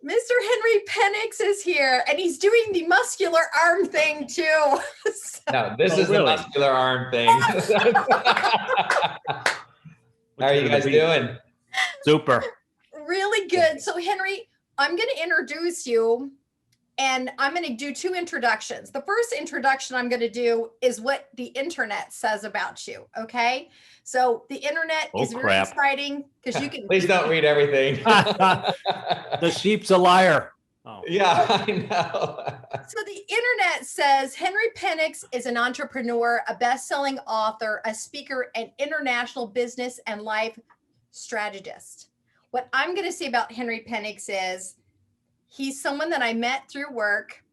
Mr. Henry Penix is here, and he's doing the muscular arm thing too. No, this is really the muscular arm thing. How are you guys doing? Super. Really good. So Henry, I'm going to introduce you, and I'm going to do two introductions. The first introduction I'm going to do is what the internet says about you. Okay. So the internet is very exciting because you can. Please don't read everything. The sheep's a liar. Oh. Yeah, I know. So the internet says Henry Penix is an entrepreneur, a best-selling author, a speaker, an international business and life strategist. What I'm going to say about Henry Penix is he's someone that I met through work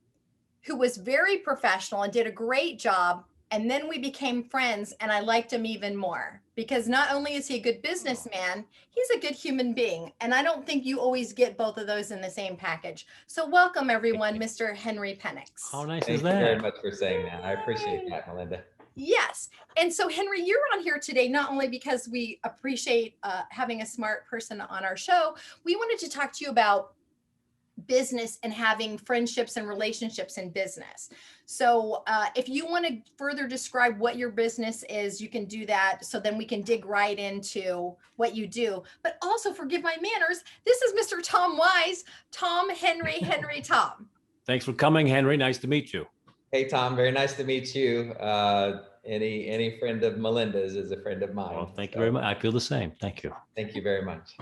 who was very professional and did a great job. And then we became friends, and I liked him even more because not only is he a good businessman, he's a good human being. And I don't think you always get both of those in the same package. So welcome everyone, Mr. Henry Penix. How nice Thank is that? Thank you very much for saying that. I appreciate that, Melinda. Yes. And so Henry, you're on here today, not only because we appreciate having a smart person on our show, we wanted to talk to you about business and having friendships and relationships in business. So if you want to further describe what your business is, you can do that. So then we can dig right into what you do. But also, forgive my manners, this is Mr. Tom Wise. Tom, Henry, Tom. Thanks for coming, Henry. Nice to meet you. Hey, Tom. Very nice to meet you. Any friend of Melinda's is a friend of mine. Well, thank you very much. I feel the same. Thank you. Thank you very much.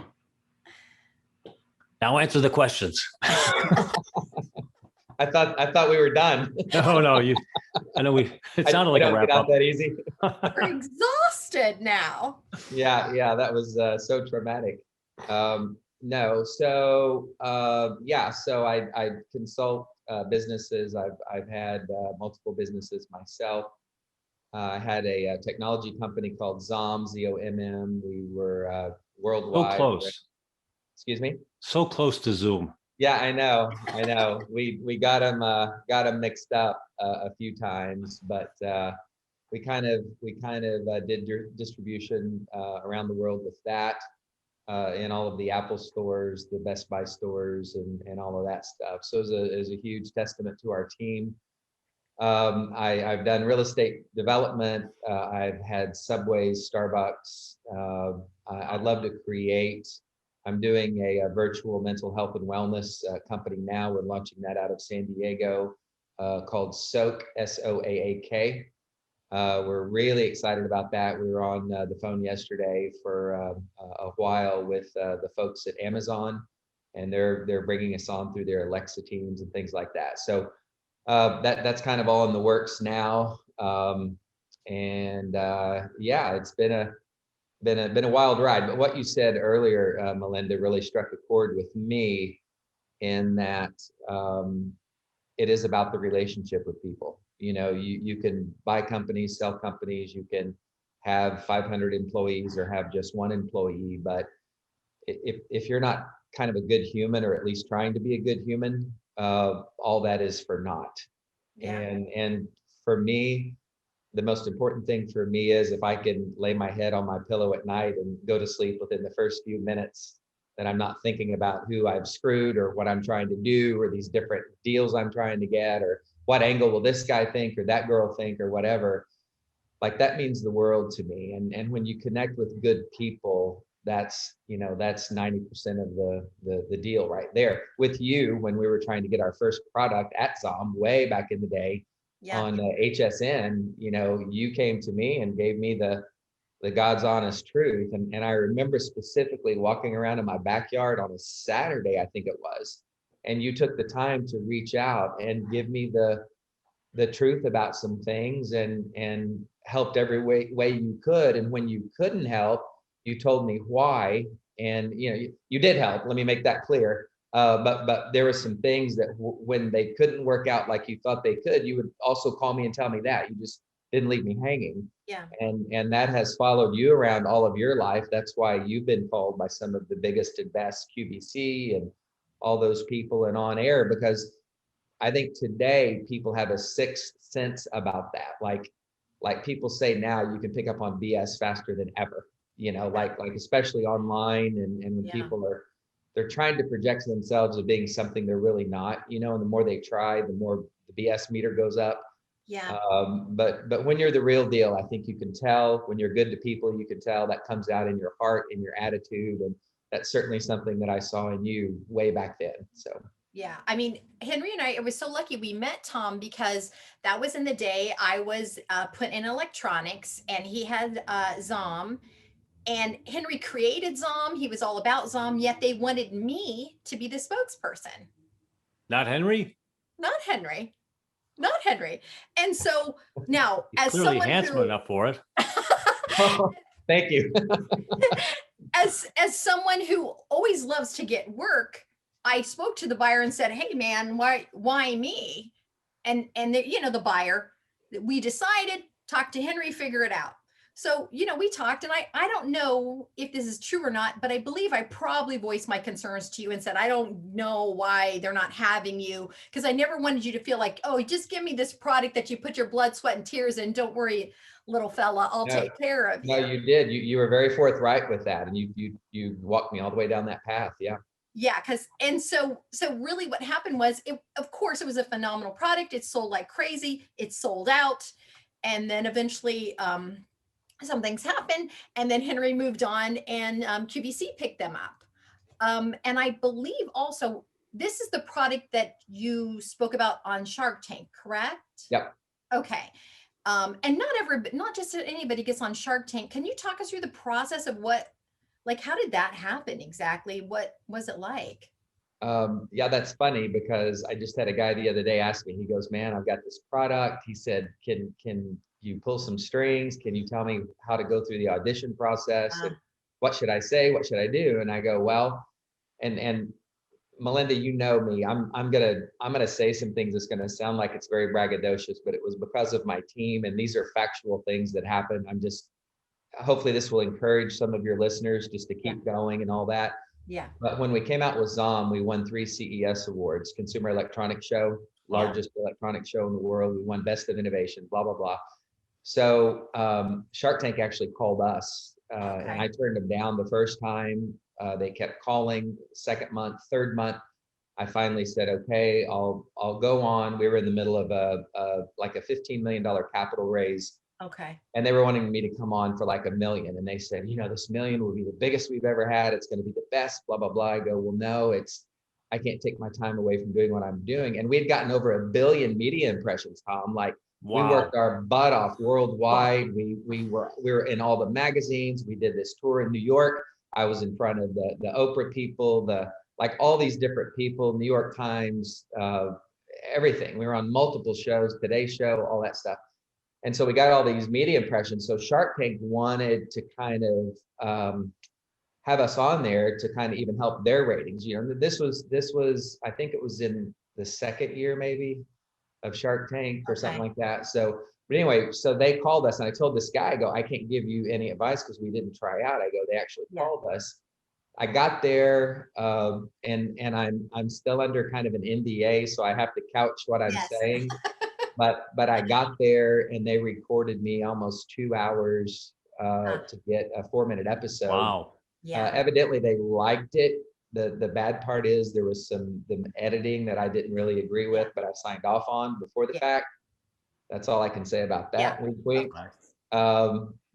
Now answer the questions. I thought we were done. No. I know it sounded like a wrap up. That easy. We're exhausted now. Yeah, that was so traumatic. So I consult businesses. I've had multiple businesses myself. I had a technology company called ZOMM, Z-O-M-M. We were worldwide. So close. Excuse me? So close to Zoom. Yeah, I know. We got them mixed up a few times, but we kind of did distribution around the world with that in all of the Apple stores, the Best Buy stores, and all of that stuff. So it was a huge testament to our team. I've done real estate development. I've had Subways, Starbucks. I love to create. I'm doing a virtual mental health and wellness company now. We're launching that out of San Diego called SOAK, S-O-A-A-K. We're really excited about that. We were on the phone yesterday for a while with the folks at Amazon, and they're bringing us on through their Alexa teams and things like that. So that's kind of all in the works now. It's been a wild ride. But what you said earlier, Melinda, really struck a chord with me in that it is about the relationship with people. You know, you can buy companies, sell companies, you can have 500 employees or have just one employee, but if you're not kind of a good human, or at least trying to be a good human, all that is for naught. Yeah. And for me, the most important thing for me is if I can lay my head on my pillow at night and go to sleep within the first few minutes, that I'm not thinking about who I've screwed or what I'm trying to do or these different deals I'm trying to get or what angle will this guy think or that girl think or whatever. Like that means the world to me. And when you connect with good people, that's 90% of the deal right there. With you, when we were trying to get our first product at ZOMM way back in the day, yeah, on HSN, you came to me and gave me the God's honest truth. And I remember specifically walking around in my backyard on a Saturday, I think it was, and you took the time to reach out and give me the truth about some things and helped every way you could. And when you couldn't help, you told me why. And you did help. Let me make that clear. But there were some things that when they couldn't work out like you thought they could, you would also call me and tell me that. You just didn't leave me hanging. Yeah. And that has followed you around all of your life. That's why you've been called by some of the biggest and best, QVC and all those people and on air, because I think today people have a sixth sense about that. Like people say now, you can pick up on BS faster than ever, like especially online and when people are they're trying to project themselves as being something they're really not, and the more they try, the more the BS meter goes up. Yeah. But when you're the real deal, I think you can tell. When you're good to people, you can tell. That comes out in your heart, in your attitude, and that's certainly something that I saw in you way back then. So Yeah. I mean, Henry and I was so lucky we met Tom because that was in the day I was put in electronics and he had ZOM, and Henry created ZOM. He was all about ZOM, yet they wanted me to be the spokesperson. Not Henry? Not Henry. Not Henry. And so now, He's as clearly someone handsome who, enough for it. thank you. as someone who always loves to get work, I spoke to the buyer and said, "Hey, man, why me?" And the buyer, we decided, talk to Henry, figure it out. So, we talked, and I don't know if this is true or not, but I believe I probably voiced my concerns to you and said, I don't know why they're not having you, because I never wanted you to feel like, oh, just give me this product that you put your blood, sweat, and tears in. Don't worry, little fella, I'll No, take care of No, you. you did. You were very forthright with that, and you walked me all the way down that path. Yeah. Yeah, so really what happened was, of course it was a phenomenal product. It sold like crazy. It sold out. And then eventually some things happened, and then Henry moved on, and QVC picked them up. And I believe also this is the product that you spoke about on Shark Tank, correct? Yep. Okay. And not just anybody gets on Shark Tank. Can you talk us through the process of how did that happen exactly? What was it like? Yeah, that's funny because I just had a guy the other day ask me. He goes, "Man, I've got this product." He said, "Can you pull some strings? Can you tell me how to go through the audition process? And what should I say? What should I do?" And I go, "Well," and Melinda, you know me. I'm gonna say some things that's gonna sound like it's very braggadocious, but it was because of my team, and these are factual things that happened. Hopefully this will encourage some of your listeners just to keep going and all that. Yeah. But when we came out with ZOM, we won 3 CES awards, Consumer Electronics Show, largest electronics show in the world. We won Best of Innovation, blah, blah, blah. So Shark Tank actually called us, and I turned them down the first time. They kept calling, second month, third month. I finally said, okay, I'll go on. We were in the middle of a $15 million capital raise. Okay. And they were wanting me to come on for like $1 million. And they said, this $1 million will be the biggest we've ever had. It's going to be the best, blah, blah, blah. I go, well, no, I can't take my time away from doing what I'm doing. And we had gotten over 1 billion media impressions, Tom. Like, wow. We worked our butt off worldwide. We were in all the magazines. We did this tour in New York. I was in front of the Oprah people, all these different people, New York Times, everything. We were on multiple shows, Today Show, all that stuff. And so we got all these media impressions. So Shark Tank wanted to kind of have us on there to kind of even help their ratings. This was, I think it was in the second year maybe of Shark Tank or something like that. So, but anyway, so they called us, and I told this guy, I go, I can't give you any advice because we didn't try out. I go, they actually called us. I got there, and I'm still under kind of an NDA, so I have to couch what I'm saying. But I got there, and they recorded me almost 2 hours to get a 4-minute episode. Wow. Yeah. Evidently they liked it. The bad part is there was the editing that I didn't really agree with, but I signed off on before the fact. That's all I can say about that.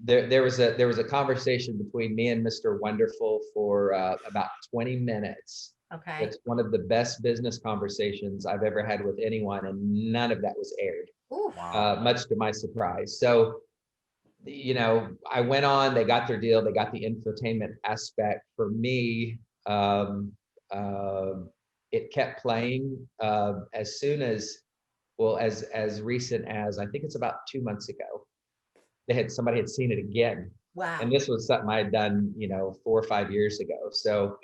There was a conversation between me and Mr. Wonderful for about 20 minutes. Okay. It's one of the best business conversations I've ever had with anyone, and none of that was aired. Much to my surprise. So, I went on, they got their deal, they got the infotainment aspect. For me, it kept playing as soon as, as recent as, I think it's about 2 months ago, somebody had seen it again. Wow. And this was something I had done, 4 or 5 years ago. So,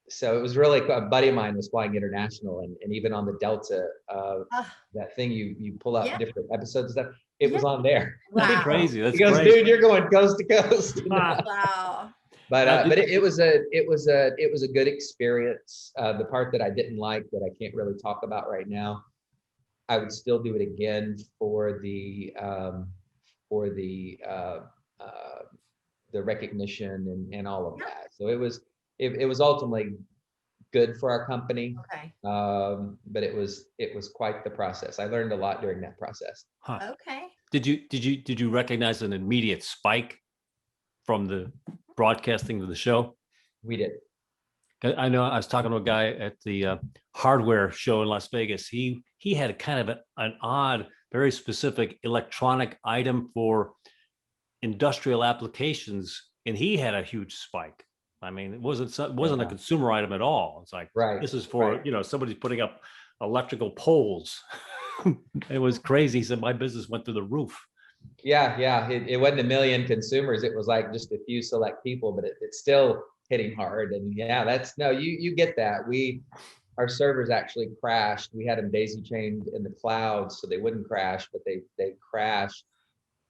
so it was really, a buddy of mine was flying international, and even on the Delta, that thing you pull out different episodes and stuff, it was on there. That's crazy. That's he goes, crazy. dude, you're going coast to coast. Wow. But it was a good experience. The part that I didn't like, that I can't really talk about right now, I would still do it again for the recognition and all of that. So it was it was ultimately good for our company. Okay. But it was quite the process. I learned a lot during that process. Huh. Okay. Did you recognize an immediate spike from the broadcasting of the show? We did. I know I was talking to a guy at the hardware show in Las Vegas. He had a kind of an odd, very specific electronic item for industrial applications, and he had a huge spike. I mean, it wasn't a consumer item at all. It's like, Right. This is for, somebody's putting up electrical poles. It was crazy. He said my business went through the roof. Yeah. It wasn't a million consumers. It was like just a few select people, but it's still hitting hard. And yeah, you get that. Our servers actually crashed. We had them daisy chained in the cloud so they wouldn't crash, but they crashed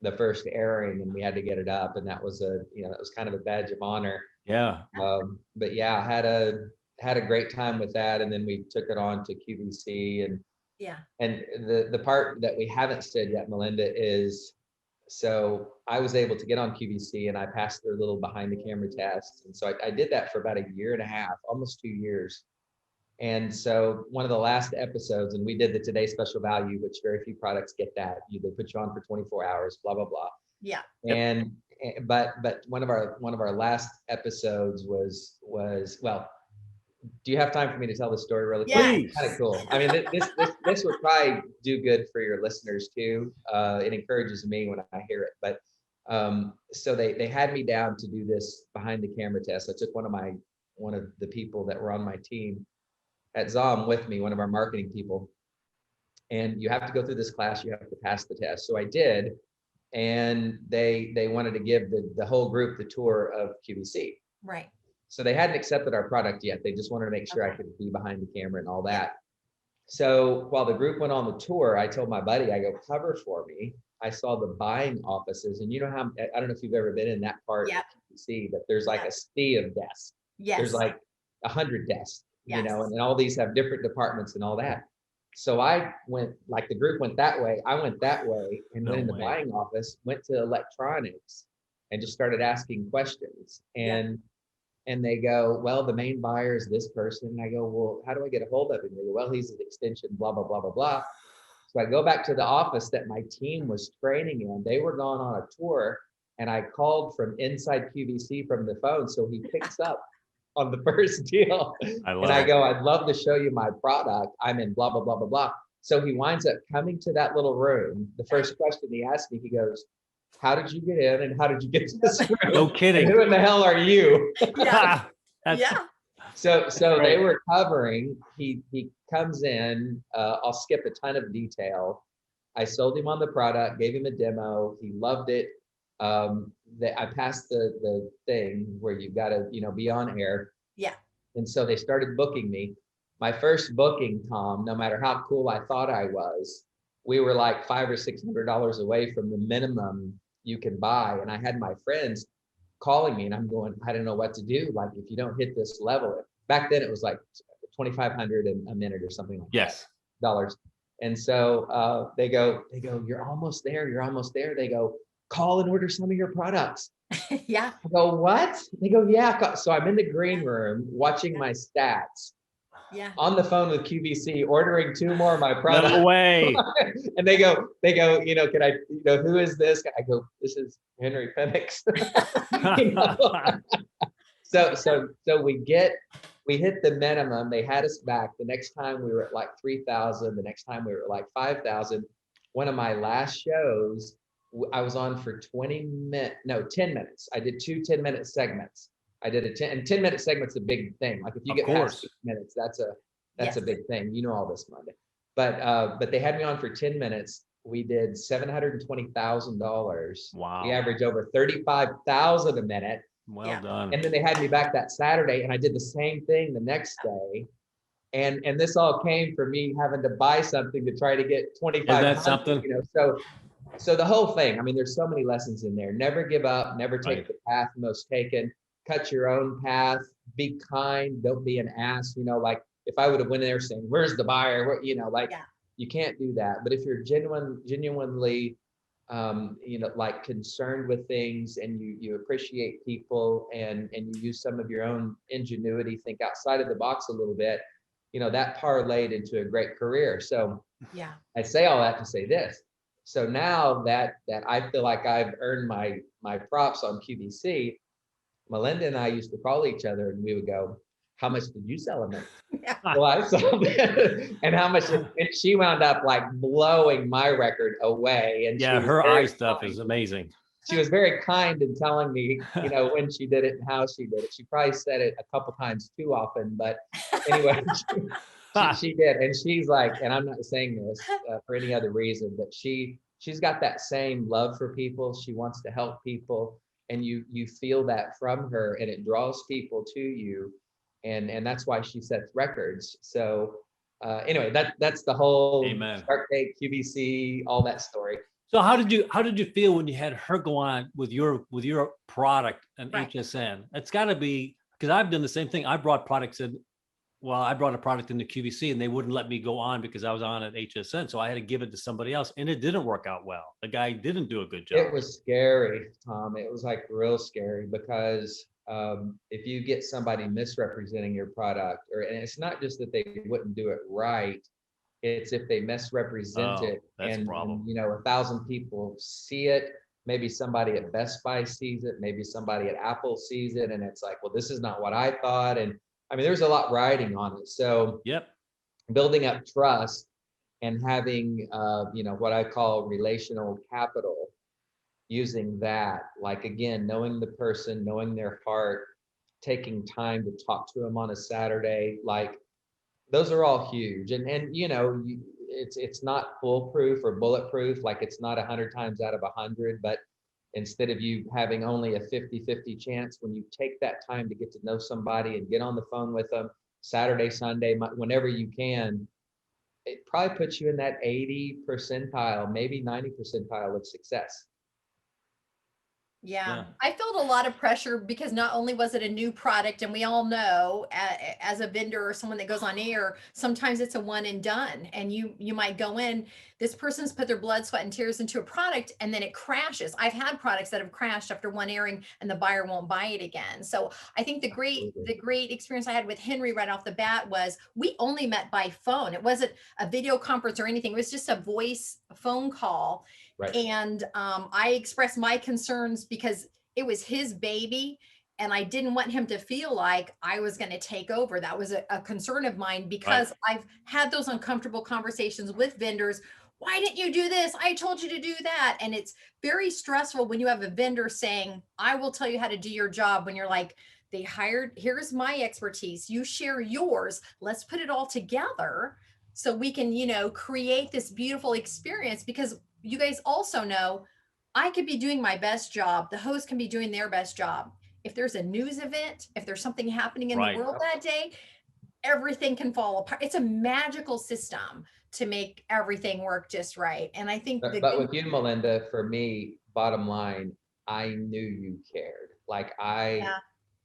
the first airing, and we had to get it up. And that was that was kind of a badge of honor. Yeah. But yeah, I had a great time with that. And then we took it on to QVC, and the part that we haven't said yet, Melinda, is so I was able to get on QVC and I passed their little behind the camera test. And so I did that for about 1.5 years, almost 2 years. And so one of the last episodes, and we did the Today Special Value, which very few products get that. They put you on for 24 hours, blah, blah, blah. Yeah. And but one of our last episodes was well, do you have time for me to tell the story really quick? Yeah. It's kind of cool. I mean, this would probably do good for your listeners too. It encourages me when I hear it. But so they had me down to do this behind the camera test. I took one of the people that were on my team at ZOM with me, one of our marketing people. And you have to go through this class. You have to pass the test. So I did. And they wanted to give the whole group the tour of QVC. Right. So they hadn't accepted our product yet. They just wanted to make sure I could be behind the camera and all that. So while the group went on the tour, I told my buddy, I go, cover for me. I saw the buying offices, and I don't know if you've ever been in that part of QVC, but there's like a sea of desks. Yes. There's like 100 desks, and all these have different departments and all that. So I went, like the group went that way, I went that way, and went in the buying office, went to electronics, and just started asking questions. And they go, well, the main buyer is this person. And I go, well, how do I get a hold of him? They go, well, he's an extension, blah, blah, blah, blah, blah. So I go back to the office that my team was training in. They were gone on a tour, and I called from inside QVC from the phone. So he picks up on the first deal. I go, I'd love to show you my product. I'm in blah, blah, blah, blah, blah. So he winds up coming to that little room. The first question he asked me, he goes, how did you get in and how did you get to this room? No kidding. And who in the hell are you? Yeah. So they were covering. He comes in. I'll skip a ton of detail. I sold him on the product, gave him a demo. He loved it. I passed the thing where you've got to be on air. Yeah. And so they started booking me. My first booking, Tom, no matter how cool I thought I was, we were like $500 or $600 away from the minimum you can buy. And I had my friends calling me, and I'm going, I don't know what to do. Like, if you don't hit this level, back then it was like $2,500 a minute or something like that, dollars. And so they go, you're almost there. You're almost there. They go, call and order some of your products. Yeah. I go, what? They go, yeah. So I'm in the green room watching my stats. Yeah. On the phone with QVC, ordering 2 more of my products. No way. And they go, can I, who is this? I go, this is Henry Penix. So we hit the minimum. They had us back. The next time we were at like 3,000. The next time we were at like 5,000. One of my last shows, I was on for 10 minutes. I did 2 10-minute segments. I did a 10-minute segment's a big thing. Like if you get past 6 minutes, that's a big thing. You know all this, Monday. But they had me on for 10 minutes. We did $720,000. Wow. We averaged over 35,000 a minute. Well done. And then they had me back that Saturday, and I did the same thing the next day. And this all came from me having to buy something to try to get 25. Is that something? So the whole thing. I mean, there's so many lessons in there. Never give up. Never take the path most taken. Cut your own path. Be kind. Don't be an ass. Like if I would have went in there saying, "Where's the buyer?" You can't do that. But if you're genuinely like concerned with things, and you appreciate people, and you use some of your own ingenuity, think outside of the box a little bit, that parlayed into a great career. So Yeah. I say all that to say this. So now that I feel like I've earned my props on QVC, Melinda and I used to call each other and we would go, how much did you sell them? Yeah. Well, I sold it. And how much, and she wound up like blowing my record away. And Yeah, she was her eye very stuff kind. is amazing. She was very kind in telling me, when she did it and how she did it. She probably said it a couple times too often, but anyway, she did. And she's like, and I'm not saying this for any other reason, but she's got that same love for people. She wants to help people, and you feel that from her, and it draws people to you, and that's why she sets records. So anyway, that's the whole Amen. Shark Tank, QVC, all that story. So how did you feel when you had her go on with your product and Right. HSN? It's got to be, because I've done the same thing. I brought products in. Well, I brought a product into QVC and they wouldn't let me go on because I was on at HSN. So I had to give it to somebody else, and it didn't work out well. The guy didn't do a good job. It was scary, Tom. It was like real scary, because if you get somebody misrepresenting your product, and it's not just that they wouldn't do it right, it's if they misrepresent Oh, it, that's a and problem. 1,000 people see it. Maybe somebody at Best Buy sees it, maybe somebody at Apple sees it, and it's like, well, this is not what I thought. And I mean, there's a lot riding on it. So Yep. building up trust and having what I call relational capital, using that, like, again, knowing the person, knowing their heart, taking time to talk to them on a Saturday, like, those are all huge. And it's not foolproof or bulletproof, like it's not 100 times out of 100, but instead of you having only a 50-50 chance, when you take that time to get to know somebody and get on the phone with them Saturday, Sunday, whenever you can, it probably puts you in that 80 percentile, maybe 90 percentile of success. Yeah, Yeah. I felt a lot of pressure because not only was it a new product, and we all know as a vendor or someone that goes on air, sometimes it's a one and done, and you might go in, this person's put their blood, sweat, and tears into a product, and then it crashes. I've had products that have crashed after one airing, and the buyer won't buy it again. So I think Absolutely. the great experience I had with Henry right off the bat was we only met by phone. It wasn't a video conference or anything. It was just a voice phone call. Right. And I expressed my concerns because it was his baby, and I didn't want him to feel like I was going to take over. That was a concern of mine, because I've had those uncomfortable conversations with vendors. Why didn't you do this? I told you to do that. And it's very stressful when you have a vendor saying, I will tell you how to do your job, when you're like, they hired, here's my expertise, you share yours, let's put it all together so we can, create this beautiful experience. Because you guys also know I could be doing my best job, the host can be doing their best job. If there's a news event, if there's something happening in the world that day, everything can fall apart. It's a magical system to make everything work just right. And I think but with you, Melinda, for me, bottom line, I knew you cared. Like, I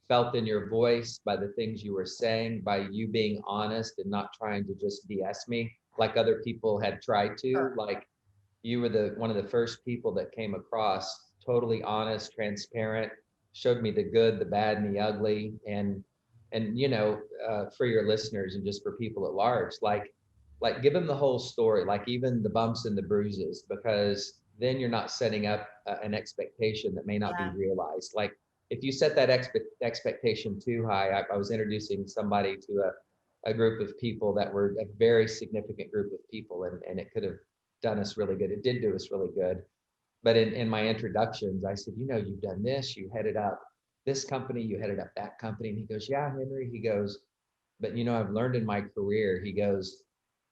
felt in your voice, by the things you were saying, by you being honest and not trying to just BS me like other people had tried to. Sure. Like, you were one of the first people that came across totally honest, transparent, showed me the good, the bad, and the ugly. And for your listeners and just for people at large, like give them the whole story, like even the bumps and the bruises, because then you're not setting up an expectation that may not be realized. Like, if you set that expectation too high, I was introducing somebody to a group of people that were a very significant group of people, and it could have done us really good. It did do us really good. But in my introductions, I said, you've done this, you headed up this company, you headed up that company. And he goes, yeah, Henry, he goes, but I've learned in my career, he goes,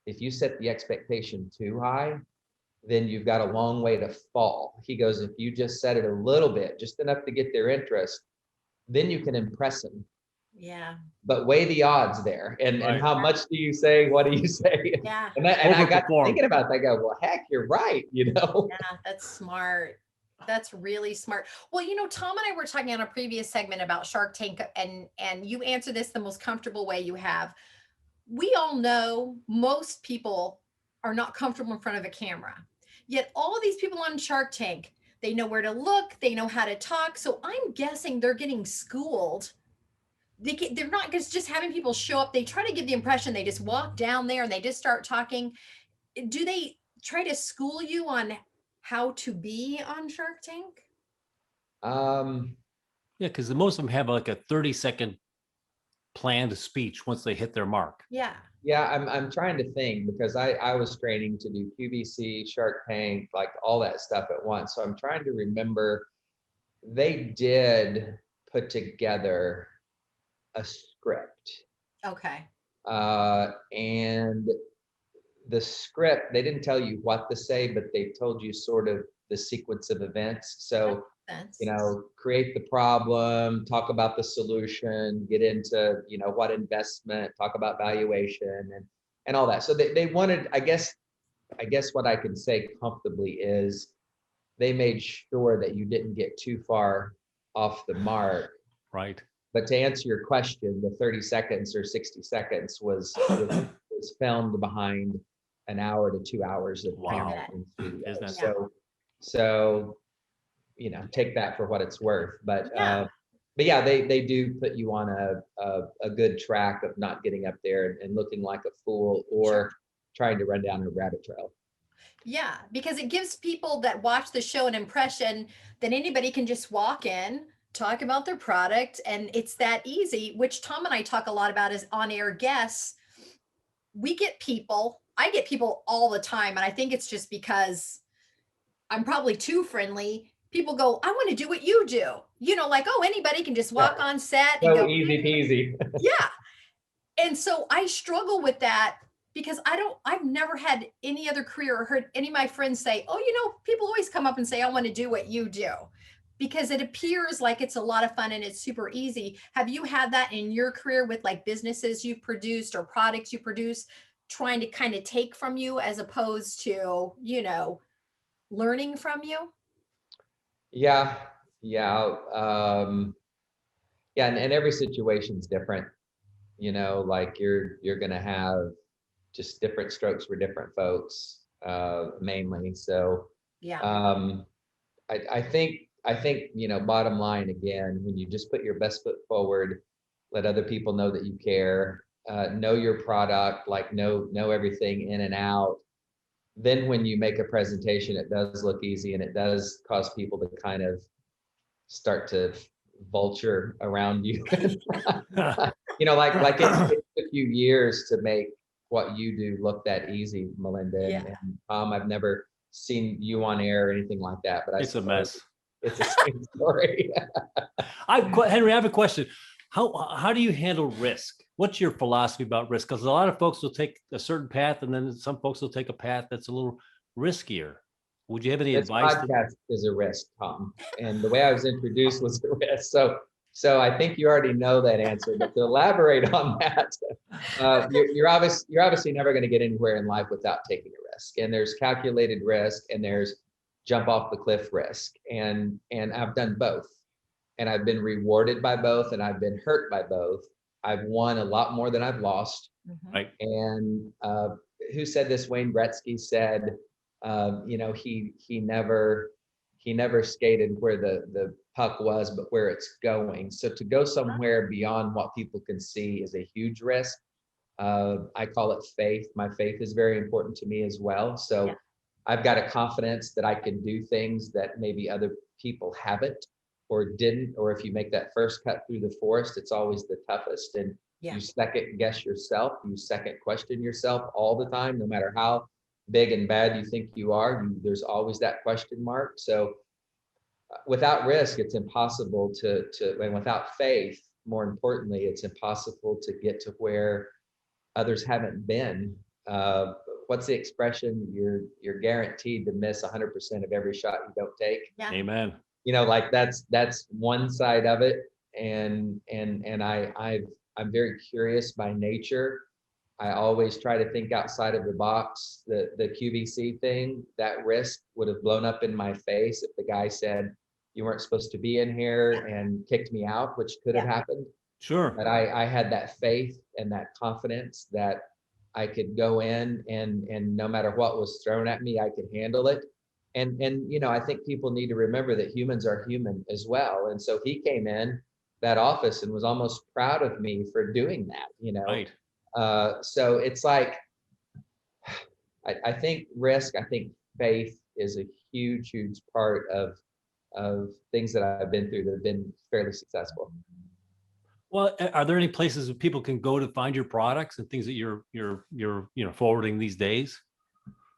if you set the expectation too high, then you've got a long way to fall. He goes, if you just set it a little bit, just enough to get their interest, then you can impress them. Yeah. But weigh the odds there. And how much do you say? What do you say? Yeah. And I got thinking about that. I go, well, heck, you're right. Yeah, that's smart. That's really smart. Well, Tom and I were talking on a previous segment about Shark Tank, and you answer this the most comfortable way you have. We all know most people are not comfortable in front of a camera. Yet all these people on Shark Tank, they know where to look, they know how to talk. So I'm guessing they're getting schooled. They're not just having people show up. They try to give the impression they just walk down there and they just start talking. Do they try to school you on how to be on Shark Tank? Um, Yeah, because most of them have like a 30-second planned speech once they hit their mark. Yeah. yeah, I'm trying to think because I was training to do QVC, Shark Tank, like all that stuff at once. So I'm trying to remember. They did put together a script, Okay. and the script, they didn't tell you what to say, but they told you sort of the sequence of events. So, Sense. create the problem, talk about the solution, get into, what investment, talk about valuation and all that. So they wanted, I guess what I can say comfortably is they made sure that you didn't get too far off the mark. Right. But to answer your question, the 30 seconds or 60 seconds was filmed behind an hour to 2 hours of Wow. camera in studio. Isn't that So take that for what it's worth. But Yeah. yeah, they do put you on a good track of not getting up there and looking like a fool or trying to run down a rabbit trail. Yeah, because it gives people that watch the show an impression that anybody can just walk in, talk about their product, and it's that easy, which Tom and I talk a lot about as on-air guests. I get people all the time, and I think it's just because I'm probably too friendly. People go, I want to do what you do. Like, oh, anybody can just walk on set and So go, easy peasy. yeah. And so I struggle with that because I've never had any other career or heard any of my friends say, oh, people always come up and say, I want to do what you do, because it appears like it's a lot of fun and it's super easy. Have you had that in your career with like businesses you've produced or products you produce, trying to kind of take from you as opposed to, learning from you? Yeah, yeah. Yeah, and every situation's different. Like you're gonna have just different strokes for different folks, mainly. So Yeah. um, I think bottom line again, when you just put your best foot forward, let other people know that you care, know your product, like know everything in and out. Then when you make a presentation, it does look easy and it does cause people to kind of start to vulture around you. Like it took a few years to make what you do look that easy, Melinda. Yeah. And Tom, I've never seen you on air or anything like that, but It's a mess. it's the same story. Henry, I have a question. How do you handle risk? What's your philosophy about risk? Because a lot of folks will take a certain path, and then some folks will take a path that's a little riskier. Would you have any This advice? podcast is a risk, Tom, and the way I was introduced was a risk. So I think you already know that answer. But to elaborate on that, you're obviously never going to get anywhere in life without taking a risk. And there's calculated risk, and there's jump off the cliff risk. And I've done both, and I've been rewarded by both, and I've been hurt by both. I've won a lot more than I've lost. Right. And who said this? Wayne Gretzky said, he never skated where the puck was, but where it's going. So to go somewhere beyond what people can see is a huge risk. I call it faith. My faith is very important to me as well. So I've got a confidence that I can do things that maybe other people haven't or didn't. Or if you make that first cut through the forest, it's always the toughest. And you second guess yourself, you second question yourself all the time, no matter how big and bad you think you are. There's always that question mark. So without risk, it's impossible and without faith, more importantly, it's impossible to get to where others haven't been. What's the expression? You're guaranteed to miss 100% of every shot you don't take. Yeah. Amen. Like that's one side of it. And I'm very curious by nature. I always try to think outside of the box. The QVC thing, that risk would have blown up in my face if the guy said you weren't supposed to be in here and kicked me out, which could have happened. Sure. But I had that faith and that confidence that I could go in and no matter what was thrown at me, I could handle it. And I think people need to remember that humans are human as well. And so he came in that office and was almost proud of me for doing that. Right. So it's like, I think risk, I think faith is a huge, huge part of things that I've been through that have been fairly successful. Well, are there any places that people can go to find your products and things that you're forwarding these days?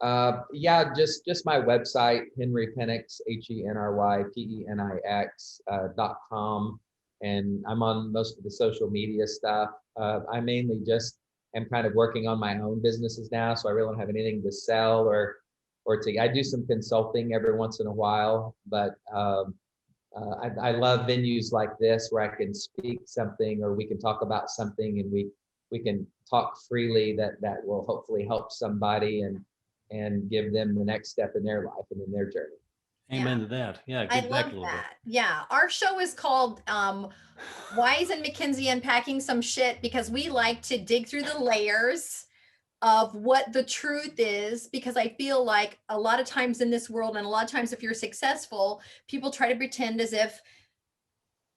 Yeah, just my website, Henry Penix, HenryPenix, .com. And I'm on most of the social media stuff. I mainly just am kind of working on my own businesses now, so I really don't have anything to sell I do some consulting every once in a while, but I love venues like this where I can speak something or we can talk about something and we can talk freely that will hopefully help somebody and give them the next step in their life and in their journey. Amen to that. Yeah, I give back love a little bit. that. Yeah. Our show is called Wise and McKinsey Unpacking Some Shit, because we like to dig through the layers of what the truth is, because I feel like a lot of times in this world, and a lot of times if you're successful, people try to pretend as if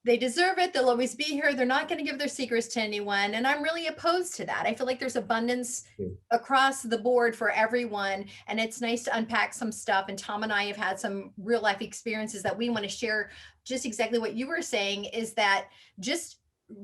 they deserve it, they'll always be here, they're not going to give their secrets to anyone, and I'm really opposed to that. I feel like there's abundance across the board for everyone, and it's nice to unpack some stuff. And Tom and I have had some real life experiences that we want to share. Just exactly what you were saying is that just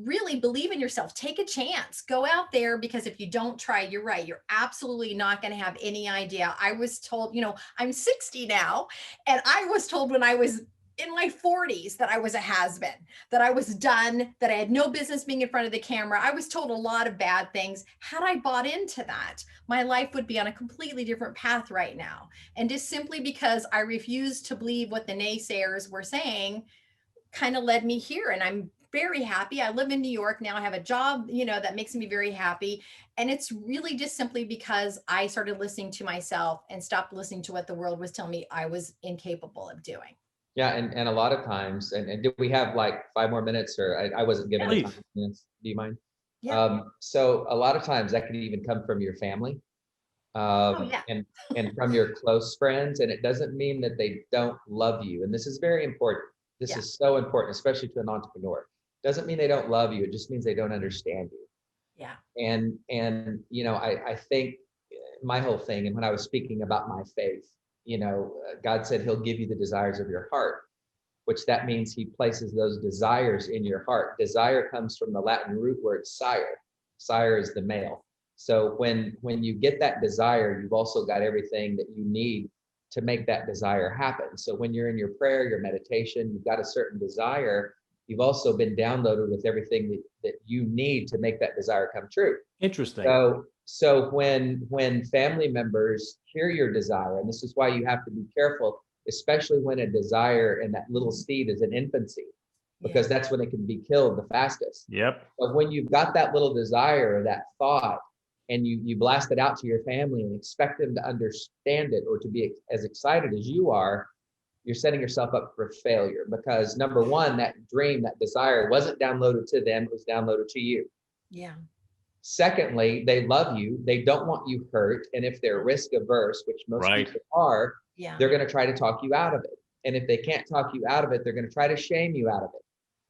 really believe in yourself, take a chance, go out there, because if you don't try, you're right, you're absolutely not going to have any idea. I was told, I'm 60 now, and I was told when I was in my 40s that I was a has-been, that I was done, that I had no business being in front of the camera. I was told a lot of bad things. Had I bought into that, my life would be on a completely different path right now. And just simply because I refused to believe what the naysayers were saying kind of led me here. And I'm very happy. I live in New York now. I have a job, that makes me very happy. And it's really just simply because I started listening to myself and stopped listening to what the world was telling me I was incapable of doing. Yeah, and a lot of times, and do we have like 5 more minutes, or I wasn't given a time. Minutes. Do you mind? Yeah. So a lot of times that can even come from your family, Yeah. and from your close friends, and it doesn't mean that they don't love you. And this is very important. This is so important, especially to an entrepreneur. Doesn't mean they don't love you. It just means they don't understand you. Yeah. And I think my whole thing, and when I was speaking about my faith, God said he'll give you the desires of your heart, which that means he places those desires in your heart. Desire comes from the Latin root word sire. Sire is the male. So when you get that desire, you've also got everything that you need to make that desire happen. So when you're in your prayer, your meditation, you've got a certain desire, you've also been downloaded with everything that you need to make that desire come true. Interesting. So when family members hear your desire, and this is why you have to be careful, especially when a desire and that little seed is in infancy, because that's when it can be killed the fastest. Yep. But when you've got that little desire or that thought, and you blast it out to your family and expect them to understand it or to be as excited as you are, you're setting yourself up for failure, because number one, that dream, that desire wasn't downloaded to them, it was downloaded to you. Yeah. Secondly, they love you. They don't want you hurt. And if they're risk averse, which most people are, they're going to try to talk you out of it. And if they can't talk you out of it, they're going to try to shame you out of it.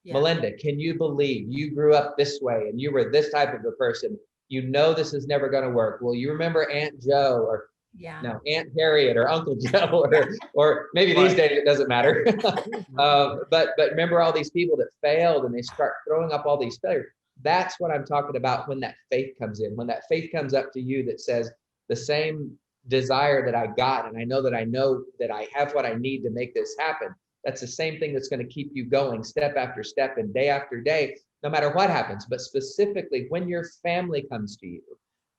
Yeah. Melinda, can you believe you grew up this way and you were this type of a person? This is never going to work. Well, you remember Aunt Joe or Aunt Harriet or Uncle Joe or maybe these days it doesn't matter. But remember all these people that failed and they start throwing up all these failures. That's what I'm talking about when that faith comes in, when that faith comes up to you that says the same desire that I got, and I know that I have what I need to make this happen. That's the same thing that's going to keep you going step after step and day after day, no matter what happens. But specifically when your family comes to you,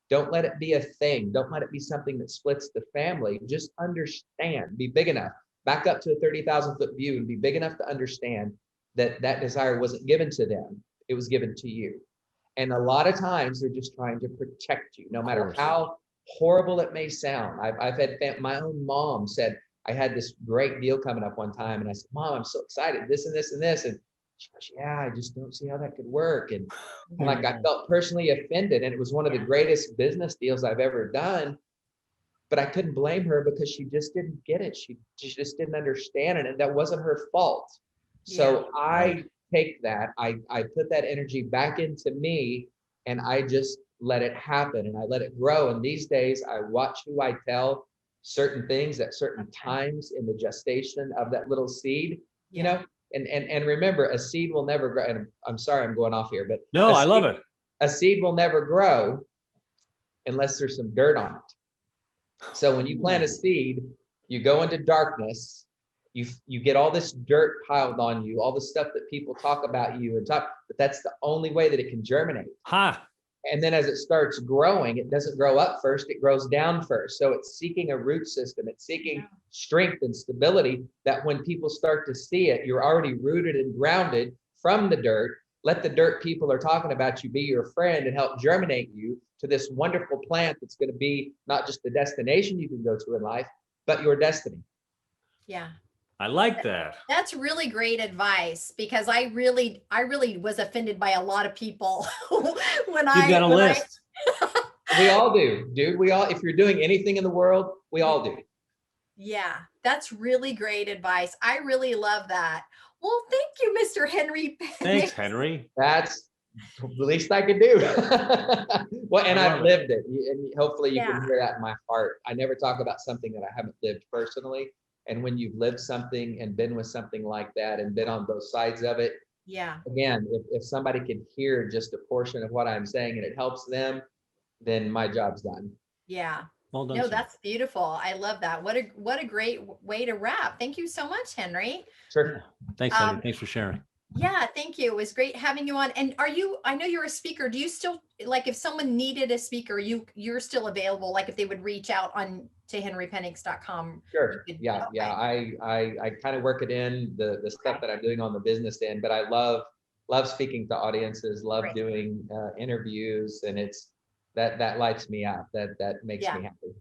don't let it be a thing. Don't let it be something that splits the family. Just understand, be big enough, back up to a 30,000 foot view and be big enough to understand that that desire wasn't given to them. It was given to you. And a lot of times they're just trying to protect you, no matter how horrible it may sound. I've had my own mom said, I had this great deal coming up one time. And I said, Mom, I'm so excited, this and this and this. And she goes, yeah, I just don't see how that could work. And like, I felt personally offended. And it was one of the greatest business deals I've ever done. but I couldn't blame her because she just didn't get it. She just didn't understand it, and that wasn't her fault. So I take that, I put that energy back into me, and I just let it happen, and I let it grow. And these days I watch who I tell certain things at certain times in the gestation of that little seed, you know, and remember, a seed will never grow. And I'm sorry, I'm going off here, but No, I love it. a seed will never grow unless there's some dirt on it. So when you plant a seed, you go into darkness, you get all this dirt piled on you, all the stuff that people talk about you and talk, but that's the only way that it can germinate. Ha. And then as it starts growing, it doesn't grow up first, it grows down first. So it's seeking a root system, it's seeking strength and stability, that when people start to see it, you're already rooted and grounded from the dirt. Let the dirt people are talking about you be your friend and help germinate you to this wonderful plant that's going to be not just the destination you can go to in life, but your destiny. Yeah. I like that. That's really great advice, because I really was offended by a lot of people when You've got a list. We all do, dude. We all, if you're doing anything in the world, we all do. Yeah, that's really great advice. I really love that. Well, thank you, Mr. Henry. Thanks, Henry. That's the least I could do. Well, and I've lived it. And hopefully you can hear that in my heart. I never talk about something that I haven't lived personally. And when you've lived something and been with something like that and been on both sides of it, again, if somebody can hear just a portion of what I'm saying and it helps them, then my job's done. Yeah. Well done. No, sir. that's beautiful. I love that. What a great way to wrap. Thank you so much, Henry. Sure. Thanks, Henry. Thanks for sharing. Yeah, thank you. It was great having you on. And I know you're a speaker. Do you still, like, if someone needed a speaker, you're still available, like if they would reach out on to henrypenix.com? Sure. Yeah. I kind of work it in the stuff that I'm doing on the business end, but I love speaking to audiences, love doing interviews, and it's that lights me up. That makes me happy.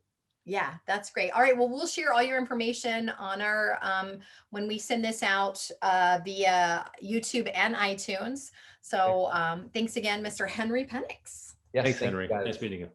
Yeah, that's great. All right. Well, we'll share all your information on our, when we send this out via YouTube and iTunes. So thanks again, Mr. Henry Penix. Yes, Thanks, Henry. Nice meeting you.